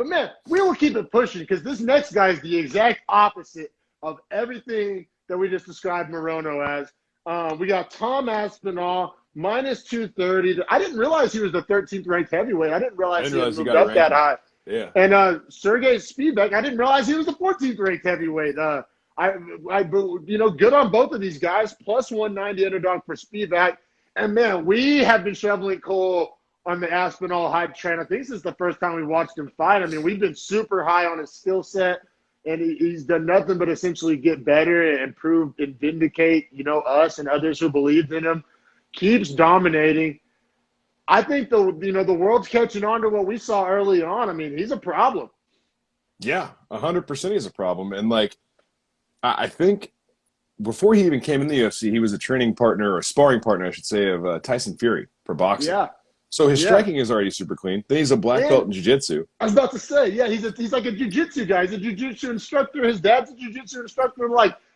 But, man, we will keep it pushing because this next guy is the exact opposite of everything that we just described Morono as. We got Tom Aspinall, minus 230. I didn't realize he was the 13th ranked heavyweight. I didn't realize he had moved up that high. Yeah. And Sergey Spivak, I didn't realize he was the 14th ranked heavyweight. Good on both of these guys. Plus 190 underdog for Spivak. And, man, we have been shoveling coal on the Aspinall hype train. I think this is the first time we watched him fight. I mean, we've been super high on his skill set, and he's done nothing but essentially get better and prove and vindicate, us and others who believed in him. Keeps dominating. I think the world's catching on to what we saw early on. I mean, he's a problem. Yeah, 100% he's a problem. And, I think before he even came in the UFC, he was a training partner, or a sparring partner, I should say, of Tyson Fury for boxing. Yeah. So his striking is already super clean. Then he's a black belt in jiu-jitsu. I was about to say, yeah, he's like a jiu-jitsu guy. He's a jiu-jitsu instructor. His dad's a jiu-jitsu instructor.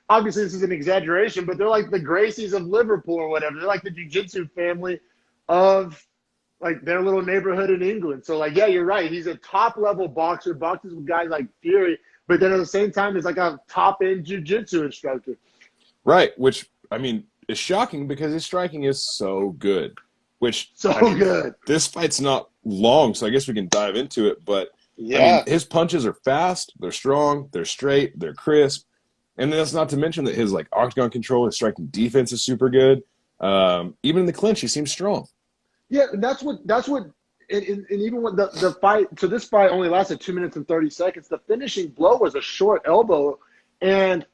Obviously this is an exaggeration, but they're like the Gracies of Liverpool or whatever. They're like the jiu-jitsu family of their little neighborhood in England. So yeah, you're right. He's a top-level boxer, boxes with guys like Fury, but then at the same time he's like a top-end jiu-jitsu instructor. Right, which, I mean, is shocking because his striking is so good. Good. This fight's not long, so I guess we can dive into it. But his punches are fast, they're strong, they're straight, they're crisp, and that's not to mention that his octagon control, his striking defense is super good. Even in the clinch, he seems strong. Yeah, and that's what. And even when the fight, so this fight only lasted 2 minutes and 30 seconds. The finishing blow was a short elbow, and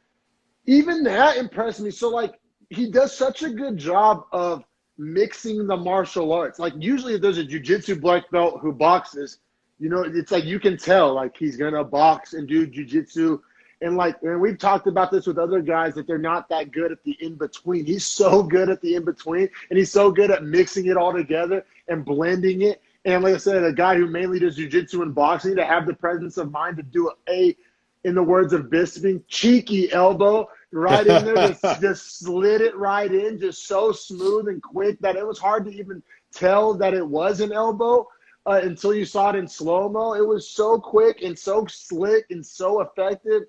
even that impressed me. So he does such a good job of mixing the martial arts. Usually if there's a jiu-jitsu black belt who boxes, it's you can tell he's gonna box and do jiu-jitsu, and we've talked about this with other guys that they're not that good at the in-between. He's so good at the in-between, and he's so good at mixing it all together and blending it. And like I said, a guy who mainly does jiu-jitsu and boxing, to have the presence of mind to do in the words of Bisping, cheeky elbow right in there, just slid it right in, just so smooth and quick that it was hard to even tell that it was an elbow until you saw it in slow-mo. It was so quick and so slick and so effective.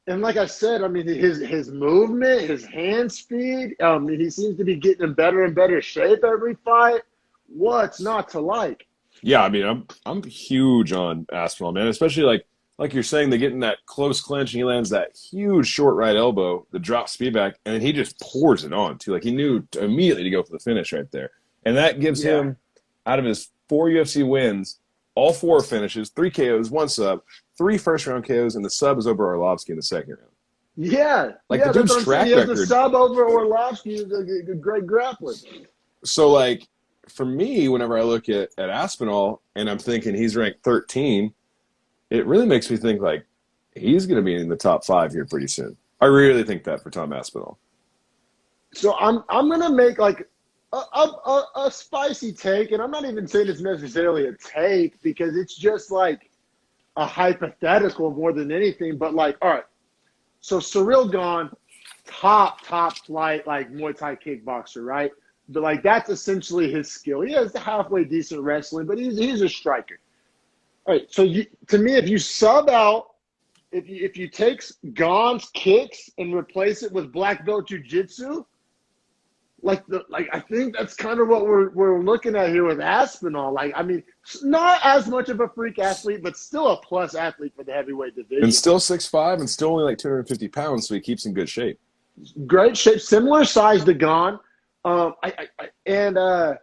And like I said, I mean, his movement, his hand speed, he seems to be getting in better and better shape every fight. What's not to like? Yeah, I mean, I'm huge on Aspinall, man, especially like you're saying, they get in that close clinch and he lands that huge short right elbow that drops Spivak, and then he just pours it on too. He knew immediately to go for the finish right there. And that gives him, out of his 4 UFC wins, all 4 finishes, 3 KOs, 1 sub, 3 first-round KOs, and the sub is over Arlovsky in the second round. Yeah. The dude's track record. The sub over Arlovsky is a great grappler. So, for me, whenever I look at Aspinall and I'm thinking he's ranked 13, it really makes me think he's going to be in the top 5 here pretty soon. I really think that for Tom Aspinall. So I'm going to make a spicy take, and I'm not even saying it's necessarily a take because it's just a hypothetical more than anything. But all right, so Cyril Gane, top flight Muay Thai kickboxer, right? But that's essentially his skill. He has halfway decent wrestling, but he's a striker. All right, so to me, if you sub out, if you take Gane's kicks and replace it with black belt jiu-jitsu, I think that's kind of what we're looking at here with Aspinall. I mean, not as much of a freak athlete, but still a plus athlete for the heavyweight division. And still 6'5", and still only 250 pounds, so he keeps in good shape. Great shape, similar size to Gane. Like I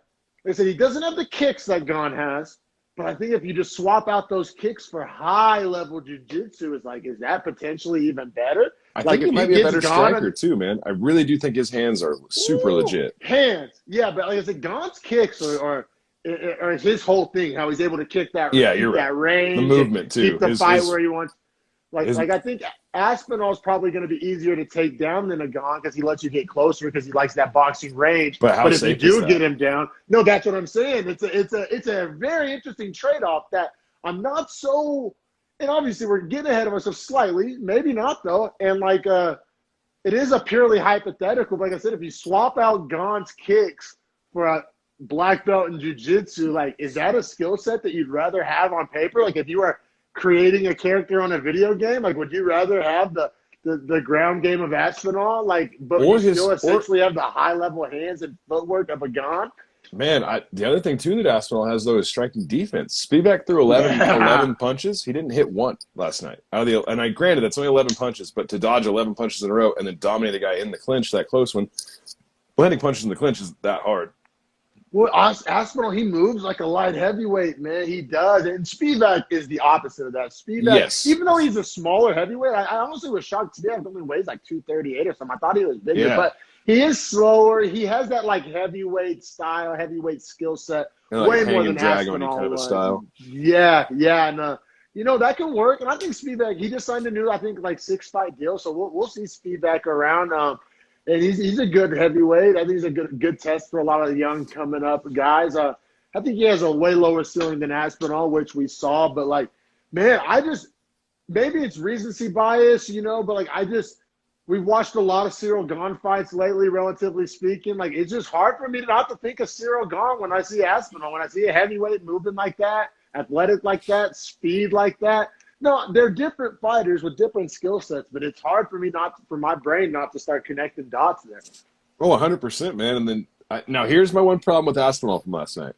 said, he doesn't have the kicks that Gane has. But I think if you just swap out those kicks for high-level jiu-jitsu, is that potentially even better? I think he might be a better striker too, man. I really do think his hands are super legit. Hands, yeah, but like I said, Gane's kicks are his whole thing. How he's able to kick that, that range, the movement too, keep the fight where he wants. I think Aspinall's probably going to be easier to take down than a Gane because he lets you get closer because he likes that boxing range. But if you do get him down, no, that's what I'm saying. It's a very interesting trade-off that I'm not so. And obviously we're getting ahead of ourselves slightly, maybe not though. And it is a purely hypothetical. But like I said, if you swap out Gane's kicks for black belt in jiu-jitsu, like, is that a skill set that you'd rather have on paper? Like, if you were creating a character on a video game, like, would you rather have the ground game of Aspinall, like, but Or you his still or essentially have the high-level hands and footwork of a Gon? Man, the other thing too that Aspinall has though is striking defense. Spivak threw 11, Yeah. 11 punches. He didn't hit one last night. And I granted that's only 11 punches, but to dodge 11 punches in a row and then dominate a guy in the clinch, that close one, landing punches in the clinch is that hard. Well, Aspinall, he moves like a light heavyweight, man. He does. And Spivak is the opposite of that. Spivak, Yes. even though he's a smaller heavyweight, I honestly was shocked. Spivak only weighs like 238 or something. I thought he was bigger, Yeah. but he is slower. He has that like heavyweight style, heavyweight skill set, And like way hang more and than drag on you Aspinall kind of a was. style. Yeah, and that can work. And I think Spivak, he just signed a new, I think, like 6-fight deal. So we'll see Spivak around. And he's a good heavyweight. I think he's a good test for a lot of the young coming up guys. I think he has a way lower ceiling than Aspinall, which we saw. But like, man, maybe it's recency bias, but like we've watched a lot of Cyril Gane fights lately, relatively speaking. Like, it's just hard for me not to think of Cyril Gane when I see Aspinall, when I see a heavyweight moving like that, athletic like that, speed like that. No, they're different fighters with different skill sets, but it's hard for me for my brain not to start connecting dots there. Oh, 100%, man. And then now here's my one problem with Aspinall from last night: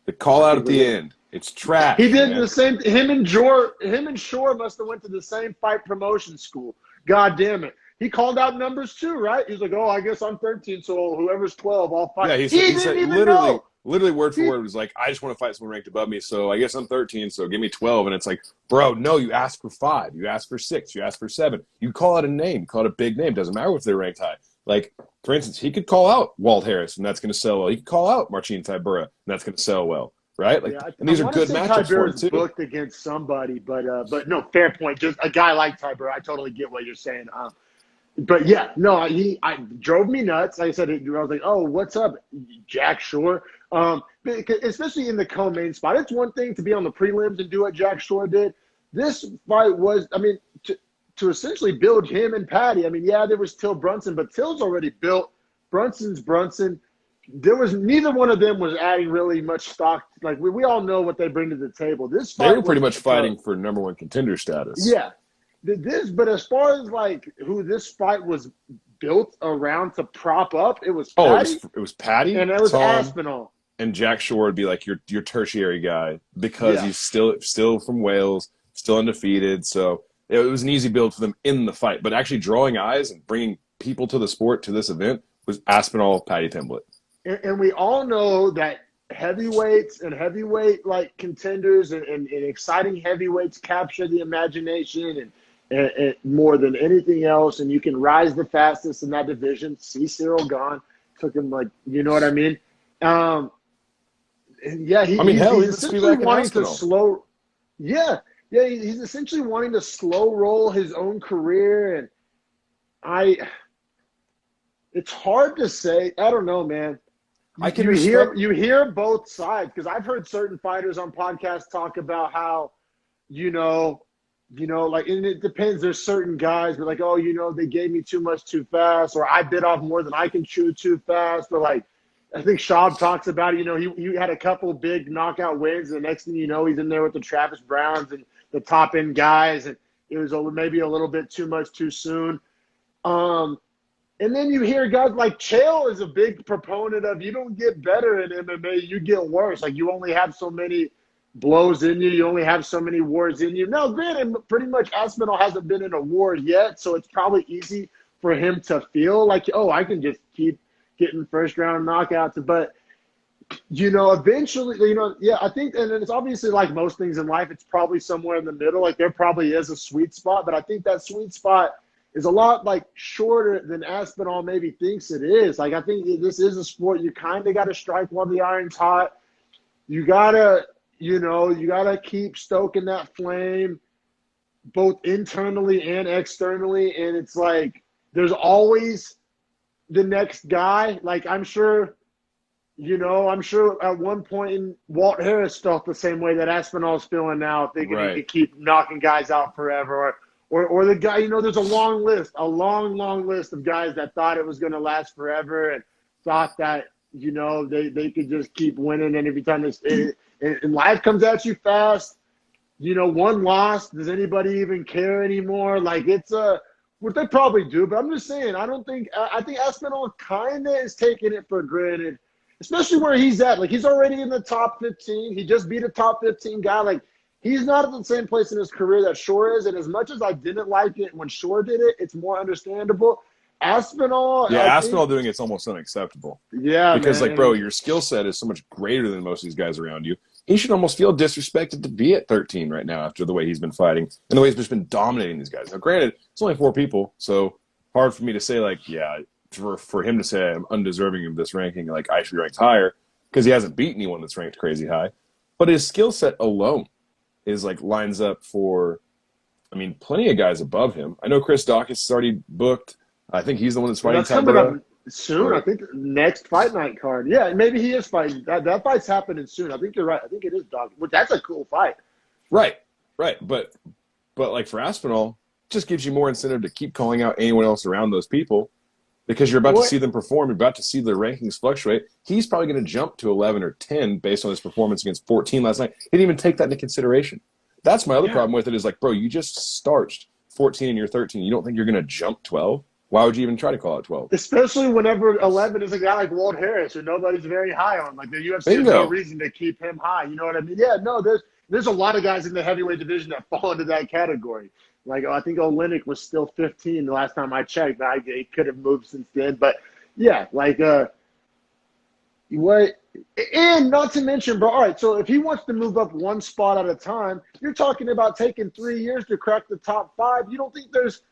the call out at the end. It's trash. He did man. the same. Him and Shore must have went to the same fight promotion school. God damn it. He called out numbers too, right? He's like, oh, I guess I'm 13, so whoever's 12, I'll fight. Yeah, he said didn't even literally, know. literally word for word was like, I just want to fight someone ranked above me, so I guess I'm 13, so give me 12. And it's like, bro, no, you asked for 5, you asked for 6, you asked for 7. You call out a name, you call it a big name, doesn't matter if they're ranked high. Like, for instance, he could call out Walt Harris, and that's going to sell well. He could call out Marcin Tybura, and that's going to sell well, right? Like, Yeah, and these are good matchups for him Tybura's too. booked against somebody, but no, fair point. Just a guy like Tybura, I totally get what you're saying. But yeah, no, I drove me nuts. Like I said, I was like, oh, what's up, Jack Shore? Especially in the co-main spot. It's one thing to be on the prelims and do what Jack Shore did. This fight was, I mean, to essentially build him and Patty. I mean, yeah, there was Till Brunson, but Till's already built. Brunson's Brunson. There was neither one of them was adding really much stock. Like we all know what they bring to the table. This fight They were pretty much fighting for number 1 contender status. Yeah. But as far as like who this fight was built around to prop up, it was Patty. It was Patty, and it was Tom, Aspinall. And Jack Shore would be like your tertiary guy because he's still from Wales, still undefeated. So it was an easy build for them in the fight. But actually drawing eyes and bringing people to the sport, to this event, was Aspinall, Patty template. And we all know that heavyweights and heavyweight like contenders and exciting heavyweights capture the imagination and more than anything else. And you can rise the fastest in that division. See Cyril Gane. Took him like, you know what I mean? And yeah, he's essentially wanting to slow. Yeah, he's essentially wanting to slow roll his own career, and it's hard to say. I don't know, man. You hear both sides, because I've heard certain fighters on podcasts talk about how, like, and it depends. There's certain guys, but like, oh, they gave me too much too fast, or I bit off more than I can chew too fast, or like. I think Schaub talks about it. He had a couple big knockout wins, and the next thing you know, he's in there with the Travis Browns and the top end guys, and it was maybe a little bit too much too soon. And then you hear guys like Chael is a big proponent of you don't get better in MMA, you get worse. Like you only have so many blows in you, you only have so many wars in you. Now, granted, pretty much Aspinall hasn't been in a war yet, so it's probably easy for him to feel like, oh, I can just keep getting first round knockouts, but eventually, I think, and it's obviously like most things in life, it's probably somewhere in the middle. Like there probably is a sweet spot, but I think that sweet spot is a lot like shorter than Aspinall maybe thinks it is. Like I think this is a sport you kind of got to strike while the iron's hot. You gotta keep stoking that flame, both internally and externally, and it's like there's always the next guy. Like I'm sure at one point Walt Harris felt the same way that Aspinall's feeling now, thinking he could keep knocking guys out forever. Or the guy, there's a long list of guys that thought it was going to last forever and thought that, You know, they could just keep winning, and every time and life comes at you fast. You know, one loss, does anybody even care anymore? Like, it's what they probably do, but I'm just saying, I think Aspinall kind of is taking it for granted, especially where he's at. Like, he's already in the top 15. He just beat a top 15 guy. Like, he's not at the same place in his career that Shore is, and as much as I didn't like it when Shore did it, it's more understandable. Aspinall, Yeah, I Aspinall think, doing it's almost unacceptable. yeah, Because, like, man. bro, your skill set is so much greater than most of these guys around you. He should almost feel disrespected to be at 13 right now after the way he's been fighting and the way he's just been dominating these guys. Now, granted, it's only 4 people, so hard for me to say, like, yeah, for him to say I'm undeserving of this ranking, like, I should be ranked higher, because he hasn't beat anyone that's ranked crazy high. But his skill set alone is, like, lines up for, I mean, plenty of guys above him. I know Chris Dawkins is already booked. I think he's the one that's fighting That's coming up Tybura. soon. Right. I think next fight night card. Yeah, maybe he is fighting. That fight's happening soon. I think you're right. I think it is Dog. But that's a cool fight. Right. But like for Aspinall, it just gives you more incentive to keep calling out anyone else around those people because you're about to see them perform. You're about to see their rankings fluctuate. He's probably going to jump to 11 or 10 based on his performance against 14 last night. He didn't even take that into consideration. That's my other problem with it is like, bro, you just starched 14 and you're 13. You don't think you're going to jump 12? Why would you even try to call it 12? Especially whenever 11 is a guy like Walt Harris, who nobody's very high on. Like, the UFC has no reason to keep him high. You know what I mean? Yeah, no, there's a lot of guys in the heavyweight division that fall into that category. Like, I think Oleinik was still 15 the last time I checked. It could have moved since then. But, yeah, like, what? And not to mention, bro, all right, so if he wants to move up one spot at a time, you're talking about taking 3 years to crack the top 5. You don't think there's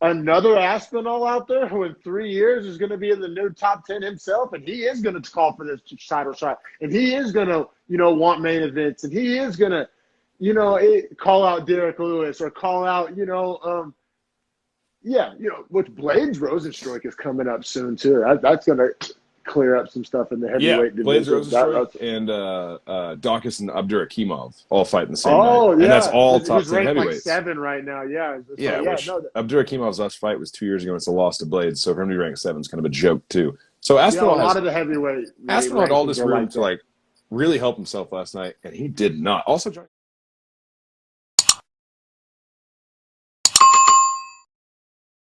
another Aspinall out there who in 3 years is going to be in the new top 10 himself, and he is going to call for this title shot, and he is going to, want main events, and he is going to, call out Derek Lewis or call out, which Blades Rosenstruck is coming up soon too. That's going to clear up some stuff in the heavyweight division. Blades Rosenstruck and Dawkins and Abdurakhimov all fighting the same night. Yeah. And that's all top He's 10 ranked heavyweights. Like 7 right now, yeah. Abdurakhimov's last fight was 2 years ago, and it's a loss to Blades, so for him to be ranked 7 is kind of a joke too. So Aspinall a lot of the heavyweight. Aspinall had all this room to like really help himself last night, and he did not. Also,